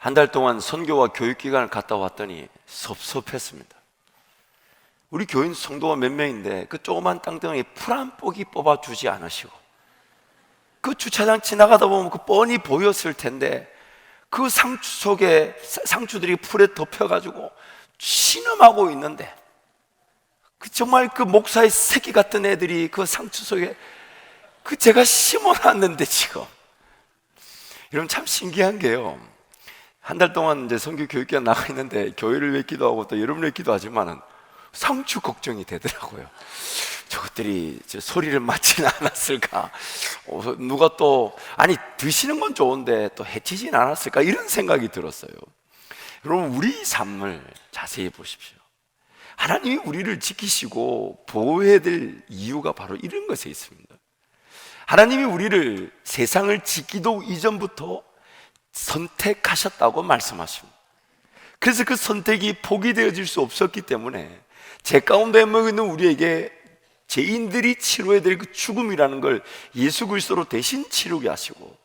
한 달 동안 선교와 교육기관을 갔다 왔더니 섭섭했습니다. 우리 교인 성도가 몇 명인데 그 조그만 땅덩어리에 풀 한 포기 뽑아주지 않으시고, 그 주차장 지나가다 보면 그 뻔히 보였을 텐데 그 상추 속에 상추들이 풀에 덮여가지고 신음하고 있는데, 정말 그 목사의 새끼 같은 애들이 그 상추 속에 제가 심어놨는데 지금. 여러분 참 신기한 게요, 한 달 동안 이제 선교 교육기관 나가 있는데 교회를 위해 기도하고 또 여러분을 위해 기도하지만은 상추 걱정이 되더라고요. 저것들이 소리를 맞지는 않았을까? 누가 또, 아니 드시는 건 좋은데 또 해치진 않았을까? 이런 생각이 들었어요. 여러분 우리 삶을 자세히 보십시오. 하나님이 우리를 지키시고 보호해야 될 이유가 바로 이런 것에 있습니다. 하나님이 우리를 세상을 짓기도 이전부터 선택하셨다고 말씀하십니다. 그래서 그 선택이 포기되어질 수 없었기 때문에 제 가운데 있는 우리에게 죄인들이 치료해야 될 그 죽음이라는 걸 예수 그리스도로 대신 치르게 하시고,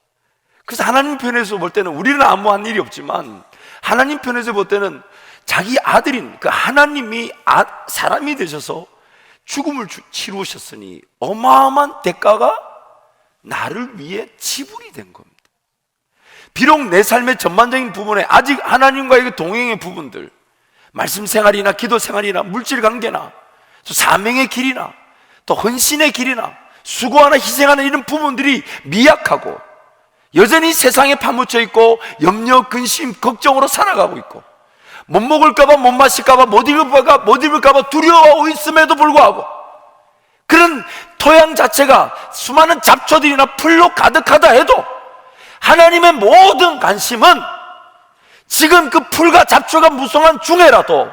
그래서 하나님 편에서 볼 때는 우리는 아무한 일이 없지만 하나님 편에서 볼 때는 자기 아들인 그 하나님이 사람이 되셔서 죽음을 치루셨으니 어마어마한 대가가 나를 위해 지불이 된 겁니다. 비록 내 삶의 전반적인 부분에 아직 하나님과의 그 동행의 부분들, 말씀 생활이나 기도 생활이나 물질 관계나 또 사명의 길이나 또 헌신의 길이나 수고하나 희생하는 이런 부분들이 미약하고 여전히 세상에 파묻혀 있고 염려, 근심, 걱정으로 살아가고 있고, 못 먹을까봐, 못 마실까봐, 못 입을까봐 두려워하고 있음에도 불구하고 그런 토양 자체가 수많은 잡초들이나 풀로 가득하다 해도 하나님의 모든 관심은 지금 그 풀과 잡초가 무성한 중에라도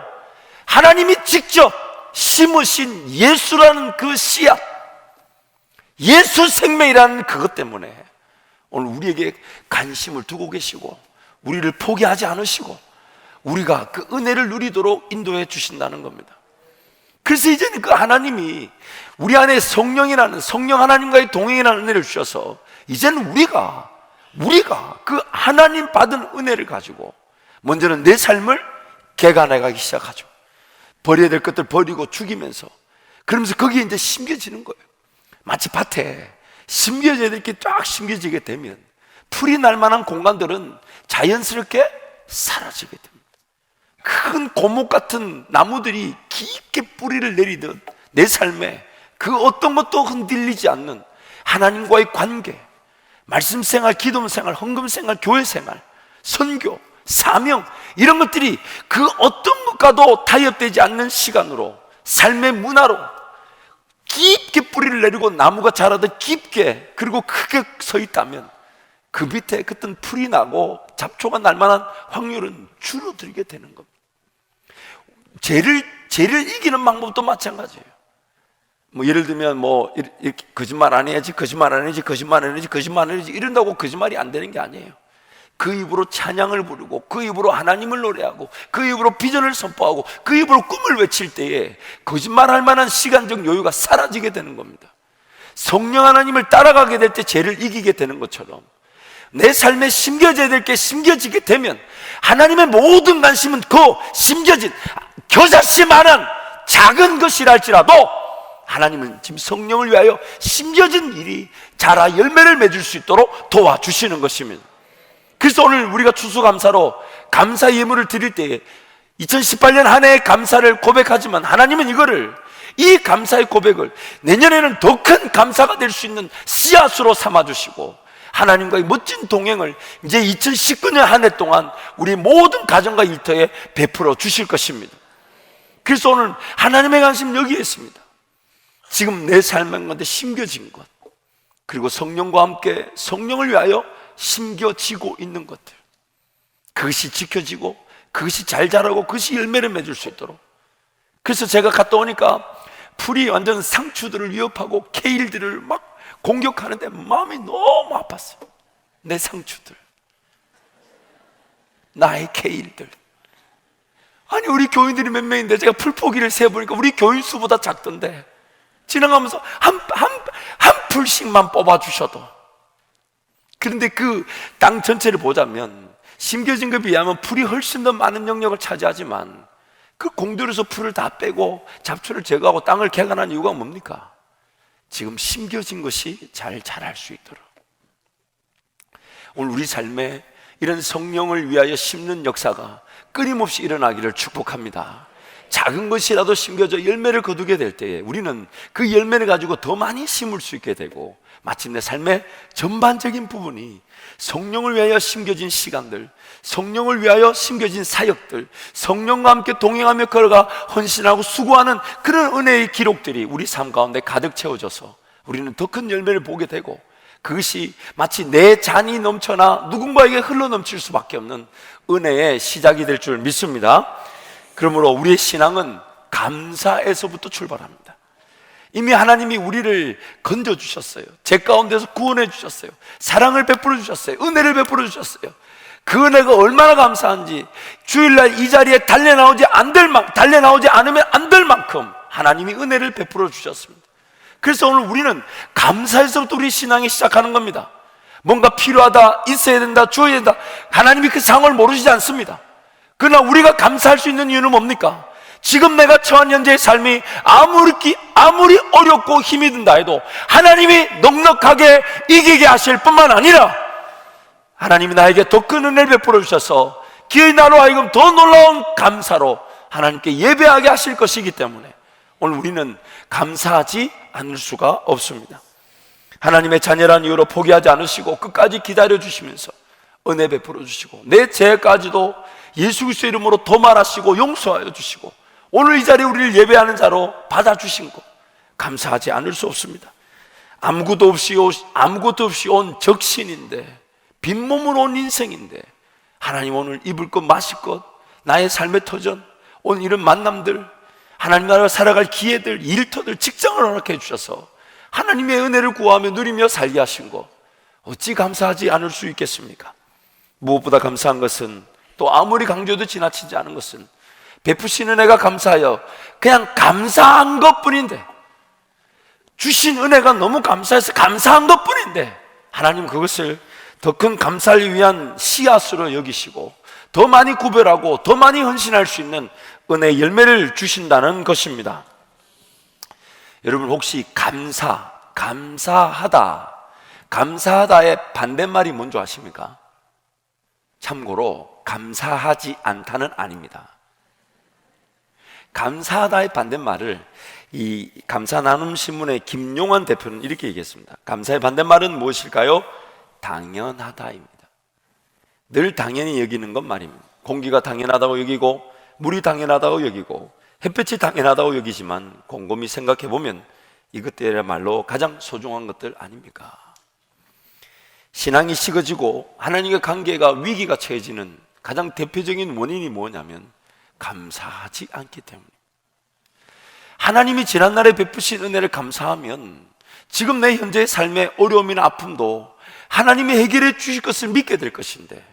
하나님이 직접 심으신 예수라는 그 씨앗, 예수 생명이라는 그것 때문에 오늘 우리에게 관심을 두고 계시고 우리를 포기하지 않으시고 우리가 그 은혜를 누리도록 인도해 주신다는 겁니다. 그래서 이제는 그 하나님이 우리 안에 성령 하나님과의 동행이라는 은혜를 주셔서 이제는 우리가 그 하나님 받은 은혜를 가지고 먼저는 내 삶을 개간해가기 시작하죠. 버려야 될 것들 버리고 죽이면서, 그러면서 거기에 이제 심겨지는 거예요. 마치 밭에 심겨져야 될 게 쫙 심겨지게 되면 풀이 날 만한 공간들은 자연스럽게 사라지게 됩니다. 큰 고목 같은 나무들이 깊게 뿌리를 내리듯 내 삶에 그 어떤 것도 흔들리지 않는 하나님과의 관계, 말씀 생활, 기도 생활, 헌금 생활, 교회 생활, 선교, 사명, 이런 것들이 그 어떤 것과도 타협되지 않는 시간으로, 삶의 문화로 깊게 뿌리를 내리고 나무가 자라듯 깊게 그리고 크게 서 있다면 그 밑에 어떤 풀이 나고 잡초가 날 만한 확률은 줄어들게 되는 겁니다. 죄를 이기는 방법도 마찬가지예요. 예를 들면 이렇게 거짓말 안 해야지 이런다고 거짓말이 안 되는 게 아니에요. 그 입으로 찬양을 부르고 그 입으로 하나님을 노래하고 그 입으로 비전을 선포하고 그 입으로 꿈을 외칠 때에 거짓말할 만한 시간적 여유가 사라지게 되는 겁니다. 성령 하나님을 따라가게 될 때 죄를 이기게 되는 것처럼 내 삶에 심겨져야 될 게 심겨지게 되면 하나님의 모든 관심은 그 심겨진 겨자씨만한 작은 것이라 할지라도 하나님은 지금 성령을 위하여 심겨진 일이 자라 열매를 맺을 수 있도록 도와주시는 것입니다. 그래서 오늘 우리가 추수감사로 감사 예물을 드릴 때에 2018년 한 해의 감사를 고백하지만 하나님은 이 감사의 고백을 내년에는 더 큰 감사가 될 수 있는 씨앗으로 삼아주시고 하나님과의 멋진 동행을 이제 2019년 한 해 동안 우리 모든 가정과 일터에 베풀어 주실 것입니다. 그래서 오늘 하나님의 관심 여기에 있습니다. 지금 내 삶의 가운데 심겨진 것, 그리고 성령과 함께 성령을 위하여 심겨지고 있는 것들, 그것이 지켜지고 그것이 잘 자라고 그것이 열매를 맺을 수 있도록. 그래서 제가 갔다 오니까 풀이 완전 상추들을 위협하고 케일들을 막 공격하는데 마음이 너무 아팠어요. 내 상추들, 나의 케일들. 아니 우리 교인들이 몇 명인데 제가 풀포기를 세보니까 우리 교인 수보다 작던데 지나가면서 한 풀씩만 뽑아주셔도, 그런데 그 땅 전체를 보자면 심겨진 것에 비하면 풀이 훨씬 더 많은 영역을 차지하지만 그 공들여서 풀을 다 빼고 잡초를 제거하고 땅을 개간한 이유가 뭡니까? 지금 심겨진 것이 잘 자랄 수 있도록. 오늘 우리 삶에 이런 성령을 위하여 심는 역사가 끊임없이 일어나기를 축복합니다. 작은 것이라도 심겨져 열매를 거두게 될 때에 우리는 그 열매를 가지고 더 많이 심을 수 있게 되고, 마침내 삶의 전반적인 부분이 성령을 위하여 심겨진 시간들, 성령을 위하여 심겨진 사역들, 성령과 함께 동행하며 걸어가 헌신하고 수고하는 그런 은혜의 기록들이 우리 삶 가운데 가득 채워져서 우리는 더 큰 열매를 보게 되고, 그것이 마치 내 잔이 넘쳐나 누군가에게 흘러넘칠 수밖에 없는 은혜의 시작이 될 줄 믿습니다. 그러므로 우리의 신앙은 감사에서부터 출발합니다. 이미 하나님이 우리를 건져주셨어요. 죄 가운데서 구원해 주셨어요. 사랑을 베풀어 주셨어요. 은혜를 베풀어 주셨어요. 그 은혜가 얼마나 감사한지 주일날 이 자리에 달려나오지 않으면 안 될 만큼 하나님이 은혜를 베풀어 주셨습니다. 그래서 오늘 우리는 감사에서부터 우리 신앙이 시작하는 겁니다. 뭔가 필요하다, 있어야 된다, 주어야 된다, 하나님이 그 상황을 모르시지 않습니다. 그러나 우리가 감사할 수 있는 이유는 뭡니까? 지금 내가 처한 현재의 삶이 아무리 어렵고 힘이 든다 해도 하나님이 넉넉하게 이기게 하실 뿐만 아니라 하나님이 나에게 더 큰 은혜를 베풀어 주셔서 기어이 나로 하여금 더 놀라운 감사로 하나님께 예배하게 하실 것이기 때문에 오늘 우리는 감사하지 않을 수가 없습니다. 하나님의 자녀란 이유로 포기하지 않으시고 끝까지 기다려 주시면서 은혜 베풀어 주시고 내 죄까지도 예수 그리스도의 이름으로 도말하시고 용서하여 주시고 오늘 이 자리에 우리를 예배하는 자로 받아주신 것, 감사하지 않을 수 없습니다. 아무것도 없이 온 적신인데, 빈몸으로 온 인생인데 하나님 오늘 입을 것 마실 것, 나의 삶의 터전, 오늘 이런 만남들, 하나님 나라가 살아갈 기회들, 일터들, 직장을 허락해 주셔서 하나님의 은혜를 구하며 누리며 살게 하신 것, 어찌 감사하지 않을 수 있겠습니까? 무엇보다 감사한 것은, 또 아무리 강조도 지나치지 않은 것은 베푸신 은혜가 감사하여 그냥 감사한 것뿐인데, 주신 은혜가 너무 감사해서 감사한 것뿐인데 하나님 그것을 더 큰 감사를 위한 씨앗으로 여기시고 더 많이 구별하고 더 많이 헌신할 수 있는 은혜의 열매를 주신다는 것입니다. 여러분 혹시 감사하다의 반대말이 뭔지 아십니까? 참고로 감사하지 않다는 아닙니다. 감사하다의 반대말을 이 감사나눔신문의 김용환 대표는 이렇게 얘기했습니다. 감사의 반대말은 무엇일까요? 당연하다입니다. 늘 당연히 여기는 것 말입니다. 공기가 당연하다고 여기고 물이 당연하다고 여기고 햇볕이 당연하다고 여기지만 곰곰이 생각해보면 이것들이야말로 가장 소중한 것들 아닙니까? 신앙이 식어지고 하나님과 관계가 위기가 처해지는 가장 대표적인 원인이 뭐냐면 감사하지 않기 때문입니다. 하나님이 지난날에 베푸신 은혜를 감사하면 지금 내 현재의 삶의 어려움이나 아픔도 하나님이 해결해 주실 것을 믿게 될 것인데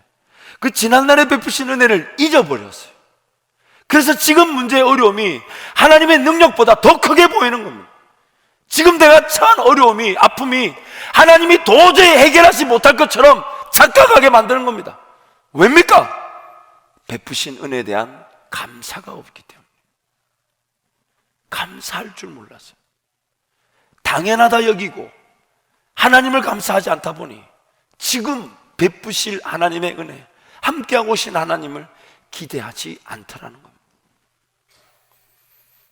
그 지난날에 베푸신 은혜를 잊어버렸어요. 그래서 지금 문제의 어려움이 하나님의 능력보다 더 크게 보이는 겁니다. 지금 내가 처한 어려움이, 아픔이 하나님이 도저히 해결하지 못할 것처럼 착각하게 만드는 겁니다. 왜입니까? 베푸신 은혜에 대한 감사가 없기 때문에. 감사할 줄 몰랐어요. 당연하다 여기고 하나님을 감사하지 않다 보니 지금 베푸실 하나님의 은혜, 함께하고 오신 하나님을 기대하지 않더라는 겁니다.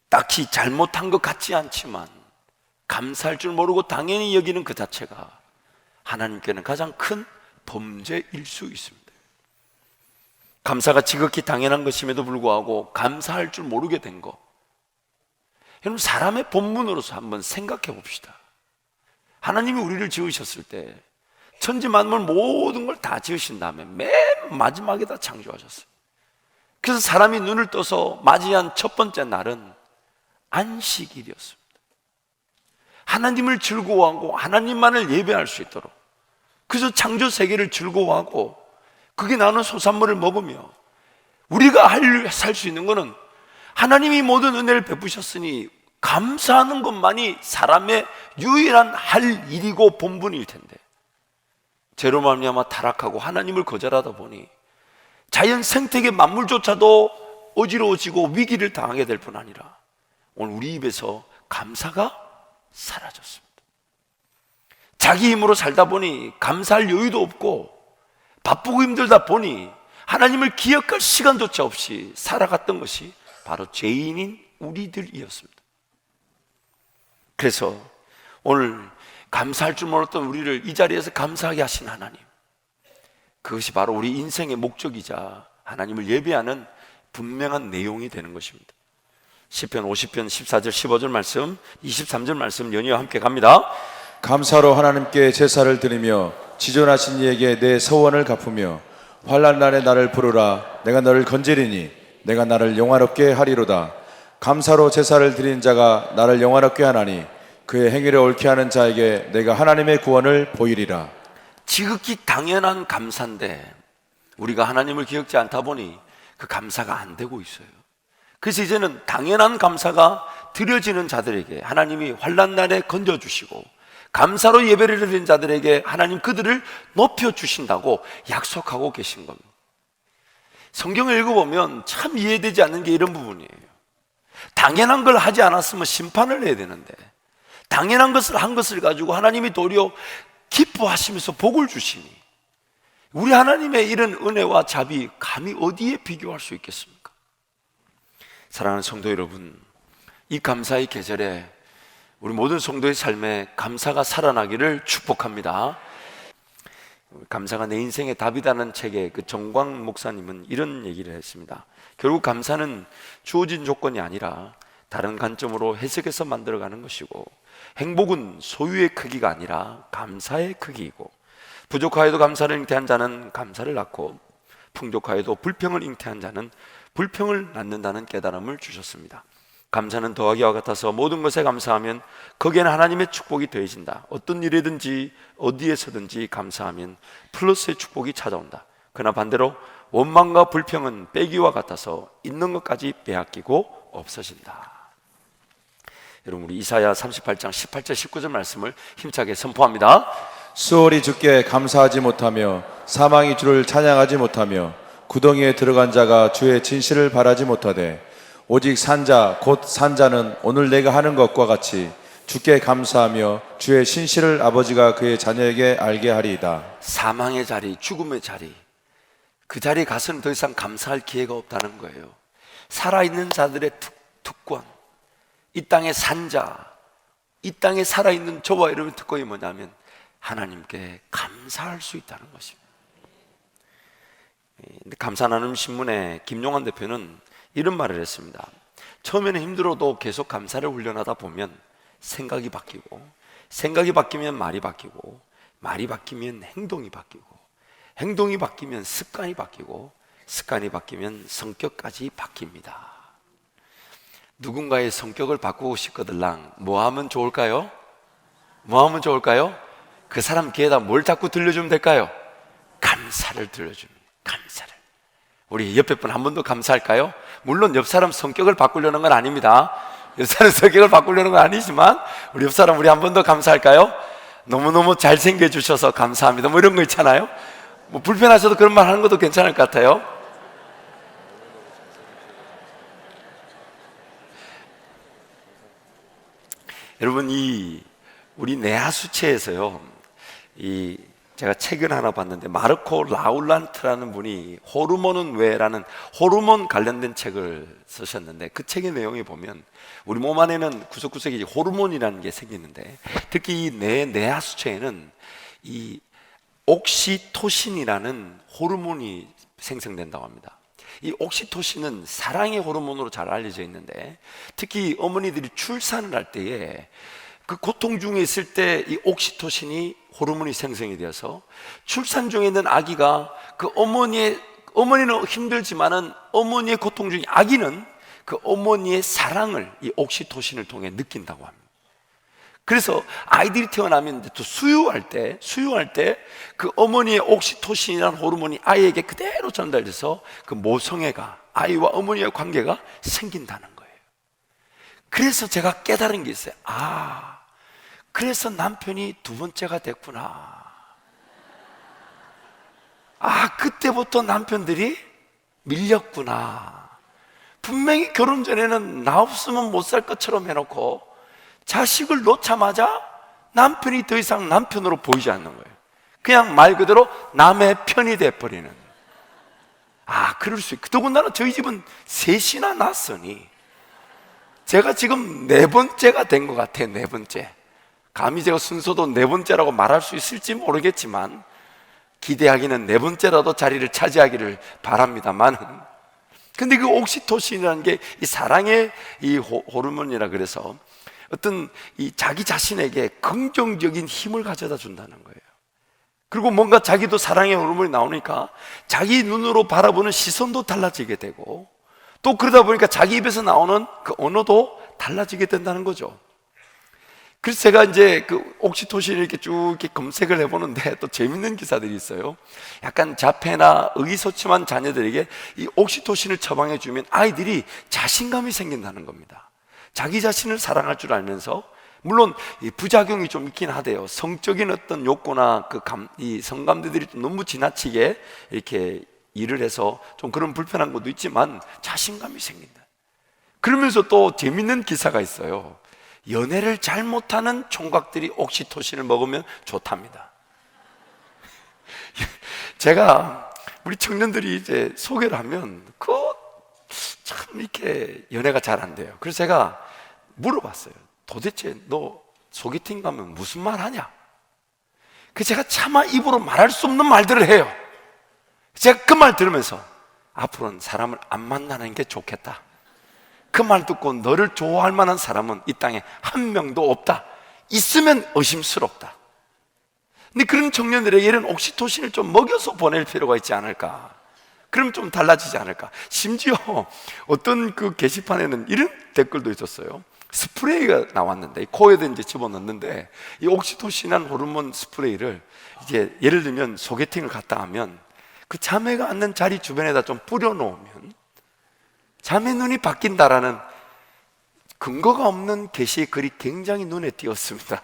딱히 잘못한 것 같지 않지만 감사할 줄 모르고 당연히 여기는 그 자체가 하나님께는 가장 큰 범죄일 수 있습니다. 감사가 지극히 당연한 것임에도 불구하고 감사할 줄 모르게 된 것, 여러분 사람의 본문으로서 한번 생각해 봅시다. 하나님이 우리를 지으셨을 때 천지 만물 모든 걸 다 지으신 다음에 맨 마지막에다 창조하셨어요. 그래서 사람이 눈을 떠서 맞이한 첫 번째 날은 안식일이었습니다. 하나님을 즐거워하고 하나님만을 예배할 수 있도록, 그래서 창조 세계를 즐거워하고 그게 나오는 소산물을 먹으며 우리가 살 수 있는 것은 하나님이 모든 은혜를 베푸셨으니 감사하는 것만이 사람의 유일한 할 일이고 본분일 텐데 죄로 말미암아 타락하고 하나님을 거절하다 보니 자연 생태계 만물조차도 어지러워지고 위기를 당하게 될 뿐 아니라 오늘 우리 입에서 감사가 사라졌습니다. 자기 힘으로 살다 보니 감사할 여유도 없고 바쁘고 힘들다 보니 하나님을 기억할 시간조차 없이 살아갔던 것이 바로 죄인인 우리들이었습니다. 그래서 오늘 감사할 줄 몰랐던 우리를 이 자리에서 감사하게 하신 하나님, 그것이 바로 우리 인생의 목적이자 하나님을 예배하는 분명한 내용이 되는 것입니다. 시편 50편 14절 15절 말씀, 23절 말씀 연이어 함께 갑니다. 감사로 하나님께 제사를 드리며 지존하신 이에게 내 서원을 갚으며 환난 날에 나를 부르라. 내가 너를 건지리니 내가 나를 영화롭게 하리로다. 감사로 제사를 드린 자가 나를 영화롭게 하나니 그의 행위를 옳게 하는 자에게 내가 하나님의 구원을 보이리라. 지극히 당연한 감사인데 우리가 하나님을 기억지 않다 보니 그 감사가 안 되고 있어요. 그래서 이제는 당연한 감사가 드려지는 자들에게 하나님이 환난 날에 건져주시고 감사로 예배를 드린 자들에게 하나님 그들을 높여주신다고 약속하고 계신 겁니다. 성경을 읽어보면 참 이해되지 않는 게 이런 부분이에요. 당연한 걸 하지 않았으면 심판을 해야 되는데 당연한 것을 한 것을 가지고 하나님이 도리어 기뻐하시면서 복을 주시니 우리 하나님의 이런 은혜와 자비 감히 어디에 비교할 수 있겠습니까? 사랑하는 성도 여러분, 이 감사의 계절에 우리 모든 성도의 삶에 감사가 살아나기를 축복합니다. 감사가 내 인생의 답이라는 책의 그 정광 목사님은 이런 얘기를 했습니다. 결국 감사는 주어진 조건이 아니라 다른 관점으로 해석해서 만들어가는 것이고, 행복은 소유의 크기가 아니라 감사의 크기이고, 부족하여도 감사를 잉태한 자는 감사를 낳고 풍족하여도 불평을 잉태한 자는 불평을 낳는다는 깨달음을 주셨습니다. 감사는 더하기와 같아서 모든 것에 감사하면 거기에는 하나님의 축복이 더해진다. 어떤 일이든지 어디에서든지 감사하면 플러스의 축복이 찾아온다. 그러나 반대로 원망과 불평은 빼기와 같아서 있는 것까지 빼앗기고 없어진다. 여러분, 우리 이사야 38장 18절 19절 말씀을 힘차게 선포합니다. 수월이 주께 감사하지 못하며 사망이 주를 찬양하지 못하며 구덩이에 들어간 자가 주의 진실을 바라지 못하되 오직 산자 곧 산자는 오늘 내가 하는 것과 같이 주께 감사하며 주의 신실을 아버지가 그의 자녀에게 알게 하리이다. 사망의 자리, 죽음의 자리, 그 자리에 가서는 더 이상 감사할 기회가 없다는 거예요. 살아있는 자들의 특권, 이 땅의 산자, 이 땅에 살아있는 저와 여러분의 특권이 뭐냐면 하나님께 감사할 수 있다는 것입니다. 감사 나눔 신문의 김용환 대표는 이런 말을 했습니다. 처음에는 힘들어도 계속 감사를 훈련하다 보면 생각이 바뀌고, 생각이 바뀌면 말이 바뀌고, 말이 바뀌면 행동이 바뀌고, 행동이 바뀌면 습관이 바뀌고, 습관이 바뀌면 성격까지 바뀝니다. 누군가의 성격을 바꾸고 싶거들랑 뭐 하면 좋을까요? 뭐 하면 좋을까요? 그 사람 귀에다 뭘 자꾸 들려주면 될까요? 감사를 들려줍니다. 감사를. 우리 옆에 분 한 번 더 감사할까요? 물론 옆 사람 성격을 바꾸려는 건 아닙니다. 옆 사람 성격을 바꾸려는 건 아니지만 우리 옆 사람 우리 한 번 더 감사할까요? 너무너무 잘생겨 주셔서 감사합니다. 뭐 이런 거 있잖아요. 뭐 불편하셔도 그런 말 하는 것도 괜찮을 것 같아요. 여러분, 우리 내하수체에서요, 제가 책을 하나 봤는데 마르코 라울란트라는 분이 호르몬은 왜라는 호르몬 관련된 책을 쓰셨는데, 그 책의 내용에 보면 우리 몸 안에는 구석구석에 호르몬이라는 게 생기는데, 특히 이 내하수체에는 이 옥시토신이라는 호르몬이 생성된다고 합니다. 이 옥시토신은 사랑의 호르몬으로 잘 알려져 있는데, 특히 어머니들이 출산을 할 때에 그 고통 중에 있을 때 이 옥시토신이 호르몬이 생성이 되어서 출산 중에 있는 아기가 그 어머니는 힘들지만은 어머니의 고통 중에 아기는 그 어머니의 사랑을 이 옥시토신을 통해 느낀다고 합니다. 그래서 아이들이 태어나면 또 수유할 때 그 어머니의 옥시토신이라는 호르몬이 아이에게 그대로 전달돼서 그 모성애가, 아이와 어머니의 관계가 생긴다는 거예요. 그래서 제가 깨달은 게 있어요. 그래서 남편이 두 번째가 됐구나. 그때부터 남편들이 밀렸구나. 분명히 결혼 전에는 나 없으면 못 살 것처럼 해놓고 자식을 놓자마자 남편이 더 이상 남편으로 보이지 않는 거예요. 그냥 말 그대로 남의 편이 돼버리는. 그럴 수 있고, 더군다나 저희 집은 셋이나 낳았으니 제가 지금 네 번째가 된 것 같아요. 네 번째. 감히 제가 순서도 네 번째라고 말할 수 있을지 모르겠지만 기대하기는 네 번째라도 자리를 차지하기를 바랍니다만, 근데 그 옥시토신이라는 게 이 사랑의 이 호르몬이라 그래서 어떤 이 자기 자신에게 긍정적인 힘을 가져다 준다는 거예요. 그리고 뭔가 자기도 사랑의 호르몬이 나오니까 자기 눈으로 바라보는 시선도 달라지게 되고, 또 그러다 보니까 자기 입에서 나오는 그 언어도 달라지게 된다는 거죠. 그래서 제가 이제 그 옥시토신을 이렇게 쭉 이렇게 검색을 해보는데 또 재밌는 기사들이 있어요. 약간 자폐나 의기소침한 자녀들에게 이 옥시토신을 처방해주면 아이들이 자신감이 생긴다는 겁니다. 자기 자신을 사랑할 줄 알면서, 물론 이 부작용이 좀 있긴 하대요. 성적인 어떤 욕구나 이 성감대들이 좀 너무 지나치게 이렇게 일을 해서 좀 그런 불편한 것도 있지만 자신감이 생긴다. 그러면서 또 재밌는 기사가 있어요. 연애를 잘 못하는 총각들이 옥시토신을 먹으면 좋답니다. 제가 우리 청년들이 이제 소개를 하면 참 이렇게 연애가 잘 안 돼요. 그래서 제가 물어봤어요. 도대체 너 소개팅 가면 무슨 말 하냐? 그 제가 차마 입으로 말할 수 없는 말들을 해요. 제가 그 말 들으면서 앞으로는 사람을 안 만나는 게 좋겠다. 그 말 듣고 너를 좋아할 만한 사람은 이 땅에 한 명도 없다. 있으면 의심스럽다. 근데 그런 청년들에게 이런 옥시토신을 좀 먹여서 보낼 필요가 있지 않을까? 그럼 좀 달라지지 않을까? 심지어 어떤 그 게시판에는 이런 댓글도 있었어요. 스프레이가 나왔는데 코에도 이제 집어넣는데 이 옥시토신한 호르몬 스프레이를 이제 예를 들면 소개팅을 갔다 하면 그 자매가 앉는 자리 주변에다 좀 뿌려놓으면 자매 눈이 바뀐다라는 근거가 없는 게시의 글이 굉장히 눈에 띄었습니다.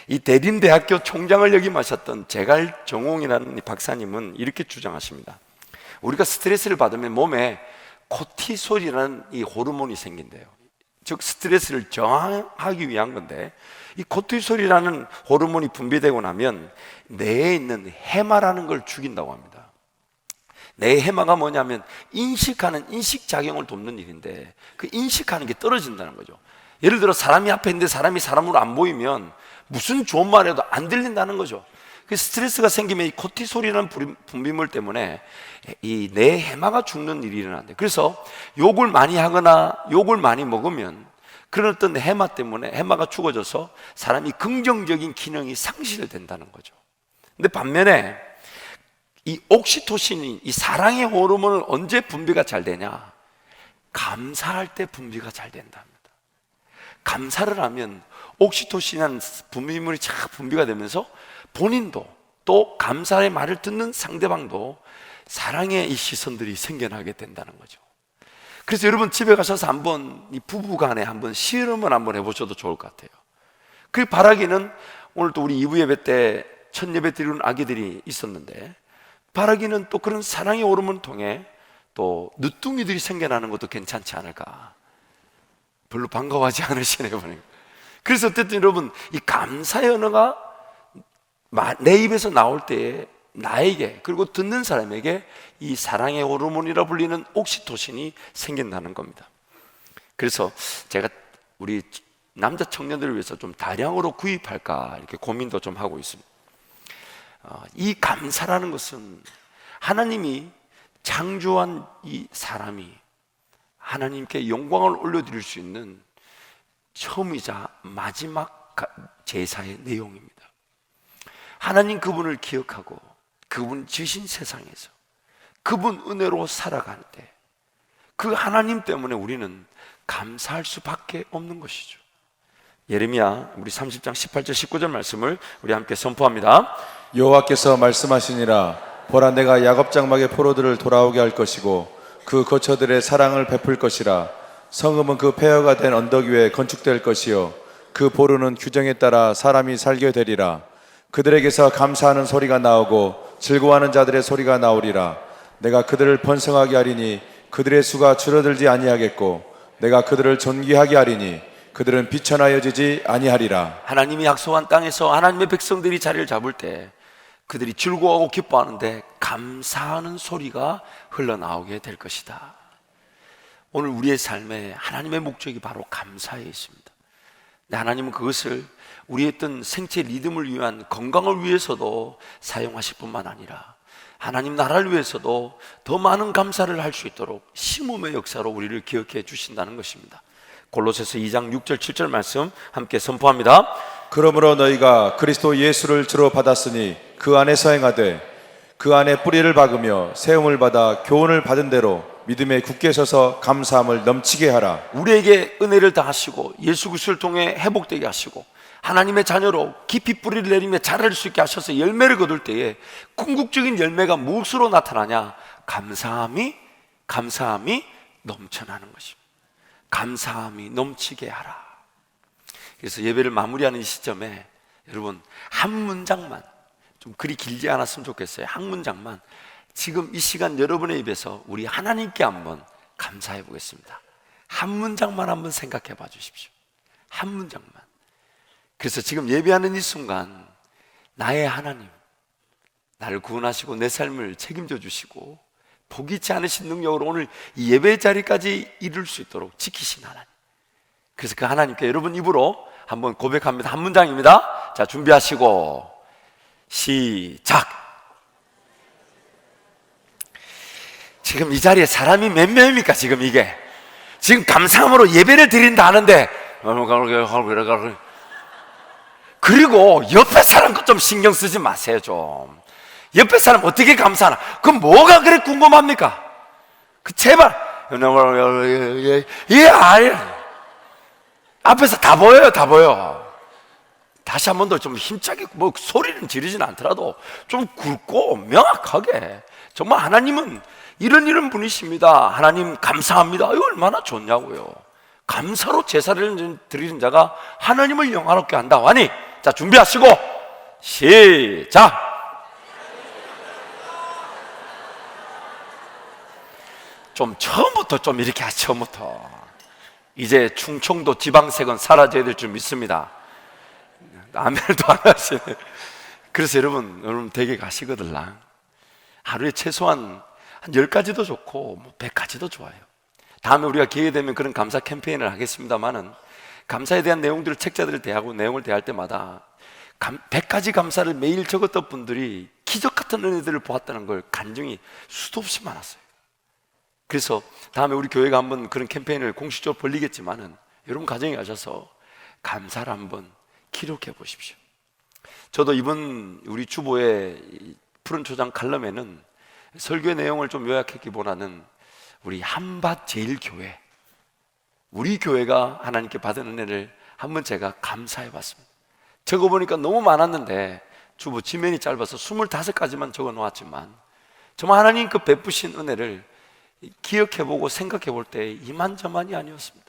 이 대림대학교 총장을 역임하셨던 제갈정홍이라는 이 박사님은 이렇게 주장하십니다. 우리가 스트레스를 받으면 몸에 코티솔이라는 이 호르몬이 생긴대요. 즉 스트레스를 저항하기 위한 건데, 이 코티솔이라는 호르몬이 분비되고 나면 뇌에 있는 해마라는 걸 죽인다고 합니다. 뇌의 해마가 뭐냐면 인식하는 인식작용을 돕는 일인데, 그 인식하는 게 떨어진다는 거죠. 예를 들어 사람이 앞에 있는데 사람이 사람으로 안 보이면 무슨 좋은 말 해도 안 들린다는 거죠. 그 스트레스가 생기면 이 코티솔이라는 분비물 때문에 이 뇌 해마가 죽는 일이 일어난대요. 그래서 욕을 많이 하거나 욕을 많이 먹으면 그런 어떤 해마 때문에 해마가 죽어져서 사람이 긍정적인 기능이 상실된다는 거죠. 근데 반면에 이 옥시토신이, 이 사랑의 호르몬은 언제 분비가 잘 되냐? 감사할 때 분비가 잘 된답니다. 감사를 하면 옥시토신이라는 분비물이 착 분비가 되면서 본인도 또 감사의 말을 듣는 상대방도 사랑의 이 시선들이 생겨나게 된다는 거죠. 그래서 여러분 집에 가셔서 한번 이 부부간에 한번 실험을 한번 해보셔도 좋을 것 같아요. 그 바라기는 오늘 또 우리 2부 예배 때 첫 예배 드리는 아기들이 있었는데, 바라기는 또 그런 사랑의 호르몬을 통해 또 늦둥이들이 생겨나는 것도 괜찮지 않을까. 별로 반가워하지 않으시네요. 보니까. 그래서 어쨌든 여러분, 이 감사의 언어가 내 입에서 나올 때에 나에게, 그리고 듣는 사람에게 이 사랑의 호르몬이라 불리는 옥시토신이 생긴다는 겁니다. 그래서 제가 우리 남자 청년들을 위해서 좀 다량으로 구입할까 이렇게 고민도 좀 하고 있습니다. 이 감사라는 것은 하나님이 창조한 이 사람이 하나님께 영광을 올려드릴 수 있는 처음이자 마지막 제사의 내용입니다. 하나님 그분을 기억하고 그분 지신 세상에서 그분 은혜로 살아갈 때 그 하나님 때문에 우리는 감사할 수밖에 없는 것이죠. 예레미야 우리 30장 18절 19절 말씀을 우리 함께 선포합니다. 여호와께서 말씀하시니라. 보라, 내가 야곱 장막의 포로들을 돌아오게 할 것이고 그 거처들의 사랑을 베풀 것이라. 성읍은 그 폐허가 된 언덕 위에 건축될 것이요 그 보루는 규정에 따라 사람이 살게 되리라. 그들에게서 감사하는 소리가 나오고 즐거워하는 자들의 소리가 나오리라. 내가 그들을 번성하게 하리니 그들의 수가 줄어들지 아니하겠고 내가 그들을 존귀하게 하리니 그들은 비천하여지지 아니하리라. 하나님이 약속한 땅에서 하나님의 백성들이 자리를 잡을 때 그들이 즐거워하고 기뻐하는데 감사하는 소리가 흘러나오게 될 것이다. 오늘 우리의 삶에 하나님의 목적이 바로 감사에 있습니다. 근데 하나님은 그것을 우리의 어떤 생체 리듬을 위한 건강을 위해서도 사용하실 뿐만 아니라 하나님 나라를 위해서도 더 많은 감사를 할 수 있도록 심음의 역사로 우리를 기억해 주신다는 것입니다. 골로새서 2장 6절 7절 말씀 함께 선포합니다. 그러므로 너희가 그리스도 예수를 주로 받았으니 그 안에서 행하되 그 안에 뿌리를 박으며 세움을 받아 교훈을 받은 대로 믿음에 굳게 서서 감사함을 넘치게 하라. 우리에게 은혜를 다하시고 예수 그리스도를 통해 회복되게 하시고 하나님의 자녀로 깊이 뿌리를 내리며 자랄 수 있게 하셔서 열매를 거둘 때에 궁극적인 열매가 무엇으로 나타나냐? 감사함이 넘쳐나는 것입니다. 감사함이 넘치게 하라. 그래서 예배를 마무리하는 이 시점에 여러분 한 문장만, 좀 그리 길지 않았으면 좋겠어요. 한 문장만 지금 이 시간 여러분의 입에서 우리 하나님께 한번 감사해 보겠습니다. 한 문장만 한번 생각해 봐 주십시오. 한 문장만. 그래서 지금 예배하는 이 순간 나의 하나님, 나를 구원하시고 내 삶을 책임져 주시고 포기치 않으신 능력으로 오늘 이 예배 자리까지 이룰 수 있도록 지키신 하나님, 그래서 그 하나님께 여러분 입으로 한번 고백합니다. 한 문장입니다. 자, 준비하시고 시작. 지금 이 자리에 사람이 몇 명입니까? 지금 이게 지금 감사함으로 예배를 드린다 하는데, 그리고 옆에 사람 것 좀 신경 쓰지 마세요. 좀 옆에 사람 어떻게 감사하나? 그럼 뭐가 그래 궁금합니까? 그 제발 앞에서 다 보여요. 다 보여. 다시 한 번 더 좀 힘차게, 뭐 소리는 지르진 않더라도 좀 굵고 명확하게, 정말 하나님은 이런 분이십니다, 하나님 감사합니다, 이거 얼마나 좋냐고요. 감사로 제사를 드리는 자가 하나님을 영화롭게 한다 하니, 자 준비하시고 시작. 좀 처음부터 좀 이렇게 하시. 처음부터 이제 충청도 지방색은 사라져야 될 줄 믿습니다. 아멘도 안 하시네. 그래서 여러분 댁에 가시거들랑 하루에 최소한 한 10가지도 좋고 뭐 100가지도 좋아요. 다음에 우리가 기회 되면 그런 감사 캠페인을 하겠습니다만은, 감사에 대한 내용들을 책자들을 대하고 내용을 대할 때마다 100가지 감사를 매일 적었던 분들이 기적 같은 은혜들을 보았다는 걸 간증이 수도 없이 많았어요. 그래서 다음에 우리 교회가 한번 그런 캠페인을 공식적으로 벌리겠지만은 여러분 가정에 가셔서 감사를 한번 기록해 보십시오. 저도 이번 우리 주보의 푸른 초장 칼럼에는 설교의 내용을 좀 요약했기보다는 우리 한밭 제일교회, 우리 교회가 하나님께 받은 은혜를 한번 제가 감사해 봤습니다. 적어보니까 너무 많았는데 주보 지면이 짧아서 25가지만 적어 놓았지만, 정말 하나님 그 베푸신 은혜를 기억해보고 생각해볼 때 이만저만이 아니었습니다.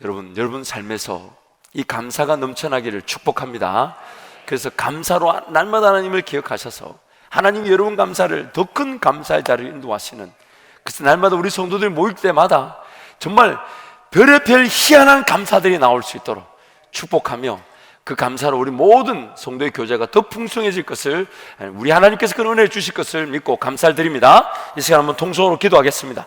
여러분 삶에서 이 감사가 넘쳐나기를 축복합니다. 그래서 감사로 날마다 하나님을 기억하셔서 하나님이 여러분 감사를 더 큰 감사의 자리를 인도하시는, 그래서 날마다 우리 성도들이 모일 때마다 정말 별의별 희한한 감사들이 나올 수 있도록 축복하며, 그 감사로 우리 모든 성도의 교제가 더 풍성해질 것을, 우리 하나님께서 그 은혜를 주실 것을 믿고 감사를 드립니다. 이 시간 한번 통성으로 기도하겠습니다.